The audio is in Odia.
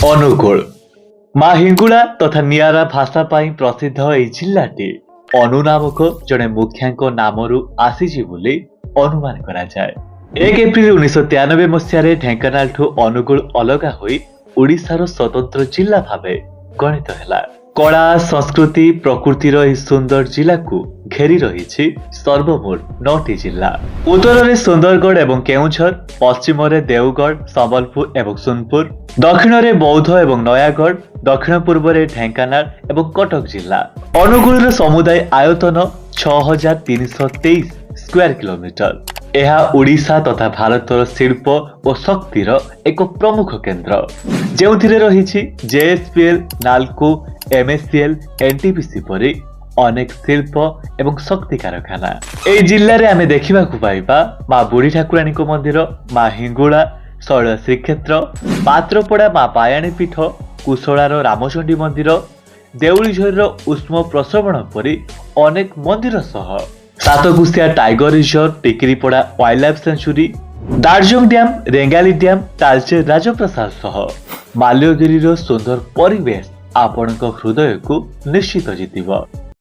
ଅନୁଗୁଳ ମା ହିଙ୍ଗୁଳା ତଥା ନିଆରା ଭାଷା ପାଇଁ ପ୍ରସିଦ୍ଧ ଏହି ଜିଲ୍ଲାଟି ଅନୁ ନାମକ ଜଣେ ମୁଖିଆଙ୍କ ନାମରୁ ଆସିଛି ବୋଲି ଅନୁମାନ କରାଯାଏ। 1 ଏପ୍ରିଲ 1993 ମସିହାରେ ଢେଙ୍କାନାଳଠୁ ଅନୁଗୁଳ ଅଲଗା ହୋଇ ଓଡ଼ିଶାର ସ୍ୱତନ୍ତ୍ର ଜିଲ୍ଲା ଭାବେ ଗଣିତ ହେଲା। କଳା ସଂସ୍କୃତି ପ୍ରକୃତିର ଏହି ସୁନ୍ଦର ଜିଲ୍ଲାକୁ ଘେରି ରହିଛି ସର୍ବମୋଟ 9ଟି ଜିଲ୍ଲା। ଉତ୍ତରରେ ସୁନ୍ଦରଗଡ଼ ଏବଂ କେଉଁଝର, ପଶ୍ଚିମରେ ଦେଓଗଡ଼, ସମ୍ବଲପୁର ଏବଂ ସୋନପୁର, ଦକ୍ଷିଣରେ ବୌଦ୍ଧ ଏବଂ ନୟାଗଡ଼, ଦକ୍ଷିଣ ପୂର୍ବରେ ଢେଙ୍କାନାଳ ଏବଂ କଟକ ଜିଲ୍ଲା। ଅନୁଗୁଳର ସମୁଦାୟ ଆୟତନ 6323 ସ୍କୋୟାର କିଲୋମିଟର। ଏହା ଓଡ଼ିଶା ତଥା ଭାରତର ଶିଳ୍ପ ଓ ଶକ୍ତିର ଏକ ପ୍ରମୁଖ କେନ୍ଦ୍ର, ଯେଉଁଥିରେ ରହିଛି ଜେଏସପିଏଲ, ନାଲକୋ, ଏମଏସସିଏଲ, ଏନଟିପିସି ପରି ଅନେକ ଶିଳ୍ପ ଏବଂ ଶକ୍ତି କାରଖାନା। ଏହି ଜିଲ୍ଲାରେ ଆମେ ଦେଖିବାକୁ ପାଇବା ମା ବୁଢୀ ଠାକୁରାଣୀଙ୍କ ମନ୍ଦିର, ମା ହିଙ୍ଗୁଳା, ଶୈଳ ଶ୍ରୀକ୍ଷେତ୍ର, ପାତ୍ରପଡା ମା ପାୟାଣୀ ପୀଠ, କୁଶଳାର ରାମଚଣ୍ଡୀ ମନ୍ଦିର, ଦେଉଳିଝରିର ଉଷ୍ମ ପ୍ରସବଣ ପରି ଅନେକ ମନ୍ଦିର ସହ Satkosia tiger reserve, Tikarpada wildlife sanctuary, Darjing dam, Rengali dam, Talcher ରାଜପ୍ରସାଦ ସହ ମାଲ୍ୟଗିରିର ସୁନ୍ଦର ପରିବେଶ ଆପଣଙ୍କ ହୃଦୟକୁ ନିଶ୍ଚିତ ଜିତିବ।